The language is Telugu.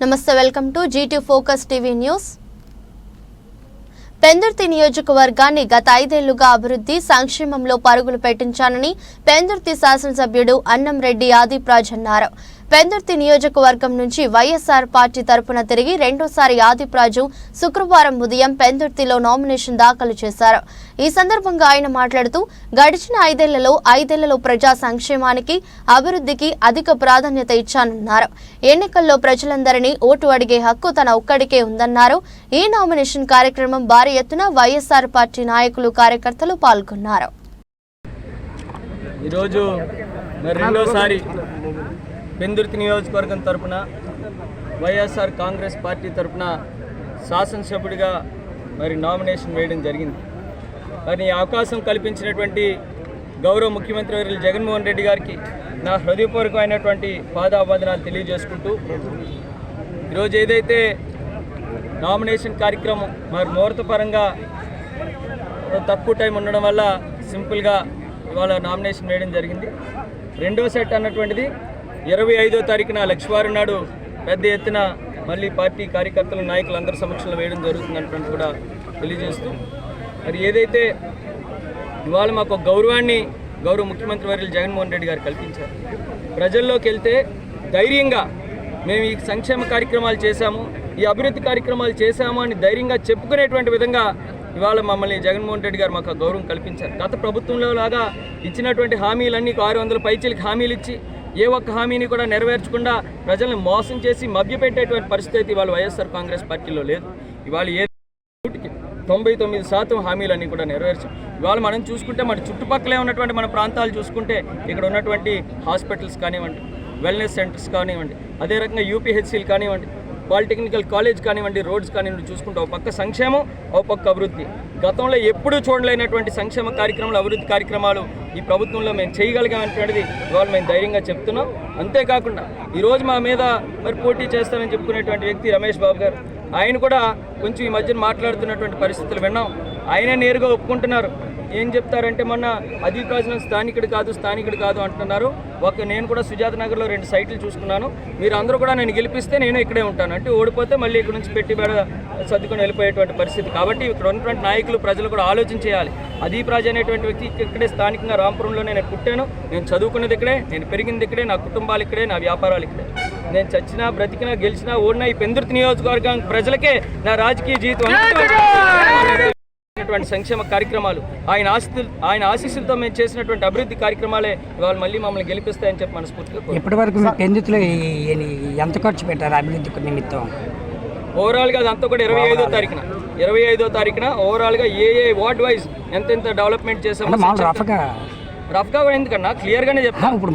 నమస్తే welcome to G2 focus TV news. Pendurthi నియోజకవర్గాన్ని గత 5 ఏళ్లుగా అభివృద్ధి సంక్షేమంలో పరుగులు పెట్టించానని పెందుర్తి శాసనసభ్యుడు అన్నంరెడ్డి ఆదిప్రాజ్ అన్నారు. పెందుర్తి నియోజకవర్గం నుంచి వైఎస్ఆర్ పార్టీ తరపున తిరిగి రెండోసారి ఆదిప్రాజు శుక్రవారం ఉదయం పెందుర్తిలో నామినేషన్ దాఖలు చేశారు. ఈ సందర్భంగా ఆయన మాట్లాడుతూ గడిచిన 5 ఏళ్లలో ప్రజా సంక్షేమానికి అభివృద్ధికి అధిక ప్రాధాన్యత ఇచ్చానన్నారు. ఎన్నికల్లో ప్రజలందరినీ ఓటు అడిగే హక్కు తన ఒక్కడికే ఉందన్నారు. ఈ నామినేషన్ కార్యక్రమం భారీ ఎత్తున వైఎస్ఆర్ పార్టీ నాయకులు కార్యకర్తలు పాల్గొన్నారు. ఈరోజు రెండోసారి పెందుర్తి నియోజకవర్గం తరపున వైఎస్ఆర్ కాంగ్రెస్ పార్టీ తరపున శాసనసభ్యుడిగా నామినేషన్ వేయడం జరిగింది. ఈ అవకాశం కల్పించినటువంటి గౌరవ ముఖ్యమంత్రి వర్యులు జగన్మోహన్ రెడ్డి గారికి నా హృదయపూర్వకమైనటువంటి పాదాభివందనాలు తెలియజేసుకుంటూ ఈరోజు ఏదైతే నామినేషన్ కార్యక్రమం ముహూర్తపరంగా తక్కువ టైం ఉండడం వల్ల సింపుల్గా ఇవాళ నామినేషన్ వేయడం జరిగింది. రెండో సెట్ అన్నటువంటిది 25వ తారీఖున లక్ష్మీవారం నాడు పెద్ద ఎత్తున మళ్ళీ పార్టీ కార్యకర్తలు నాయకులు అందరి సమక్షంలో వేయడం జరుగుతుందన్నటువంటి కూడా తెలియజేస్తూ ఏదైతే ఇవాళ మాకు ఒక గౌరవాన్ని గౌరవ ముఖ్యమంత్రి వర్యులు జగన్మోహన్ రెడ్డి గారు కల్పించారు. ప్రజల్లోకి వెళ్తే ధైర్యంగా మేము ఈ సంక్షేమ కార్యక్రమాలు చేశాము, ఈ అభివృద్ధి కార్యక్రమాలు చేశాము అని ధైర్యంగా చెప్పుకునేటువంటి విధంగా ఇవాళ మమ్మల్ని జగన్మోహన్ రెడ్డి గారు మాకు గౌరవం కల్పించారు. గత ప్రభుత్వంలో లాగా ఇచ్చినటువంటి హామీలన్నీ 600 పైచీలకు హామీలు ఇచ్చి ఏ ఒక్క హామీని కూడా నెరవేర్చకుండా ప్రజల్ని మోసం చేసి మభ్యపెట్టేటువంటి పరిస్థితి ఇవాళ వైఎస్ఆర్ కాంగ్రెస్ పార్టీలో లేదు. ఇవాళ 99% హామీలన్నీ కూడా నెరవేర్చాం. ఇవాళ మనం చూసుకుంటే మన చుట్టుపక్కలే ఉన్నటువంటి మన ప్రాంతాలు చూసుకుంటే ఇక్కడ ఉన్నటువంటి హాస్పిటల్స్ కానివ్వండి, వెల్నెస్ సెంటర్స్ కానివ్వండి, అదే రకంగా యూపీహెచ్సీలు కానివ్వండి, పాలిటెక్నికల్ కాలేజ్ కానివ్వండి, రోడ్స్ కానివ్వండి చూసుకుంటే ఒక పక్క సంక్షేమం, ఒక పక్క అభివృద్ధి. గతంలో ఎప్పుడూ చూడలేనటువంటి సంక్షేమ కార్యక్రమాలు, అభివృద్ధి కార్యక్రమాలు ఈ ప్రభుత్వంలో మేము చేయగలిగామనేటువంటిది ఇవాళ మేము ధైర్యంగా చెప్తున్నాం. అంతేకాకుండా ఈరోజు మా మీద పోటీ చేస్తామని చెప్పుకునేటువంటి వ్యక్తి రమేష్ బాబు గారు, ఆయన కూడా కొంచెం ఈ మధ్యన మాట్లాడుతున్నటువంటి పరిస్థితులు విన్నాం. ఆయనే నేరుగా ఒప్పుకుంటున్నారు. ఏం చెప్తారంటే మొన్న ఆదిప్రాజ్ స్థానికుడు కాదు అంటున్నారు. నేను కూడా సుజాత నగర్లో 2 సైట్లు చూసుకున్నాను. మీరు అందరూ కూడా నేను గెలిపిస్తే నేను ఇక్కడే ఉంటాను అంటే ఓడిపోతే మళ్ళీ ఇక్కడ నుంచి పెట్టి సర్దుకొని వెళ్ళిపోయేటువంటి పరిస్థితి. కాబట్టి ఇక్కడ ఉన్నటువంటి నాయకులు, ప్రజలు కూడా ఆలోచన చేయాలి. ఆదిప్రాజ్ అనేటువంటి వ్యక్తి ఇక్కడే స్థానికంగా రాంపురంలో నేను పుట్టాను, నేను చదువుకున్నది ఇక్కడే, నేను పెరిగింది ఇక్కడే, నా కుటుంబాలు ఇక్కడే, నా వ్యాపారాలు ఇక్కడే. నేను చచ్చినా, బ్రతికినా, గెలిచినా, ఓడినా ఈ పెందుర్తి నియోజకవర్గం ప్రజలకే నా రాజకీయ జీవితం. సంక్షేమ కార్యక్రమాలు, ఆయన ఆశీస్సులతో మేము చేసినటువంటి అభివృద్ధి కార్యక్రమాలే ఇవాళ మళ్ళీ మమ్మల్ని గెలిపిస్తాయని చెప్పి మనస్ఫూర్తిగా. ఇప్పటి వరకు పెందుతులో ఎంత ఖర్చు పెట్టారు అభివృద్ధి నిమిత్తం? ఓవరాల్గా అదంతా కూడా 25వ తారీఖున ఓవరాల్గా ఏ వార్డ్ వైజ్ ఎంతెంత డెవలప్మెంట్ చేసాము. రఫ్గా ఎందుకన్నా క్లియర్గానే చెప్తాను. ఇప్పుడు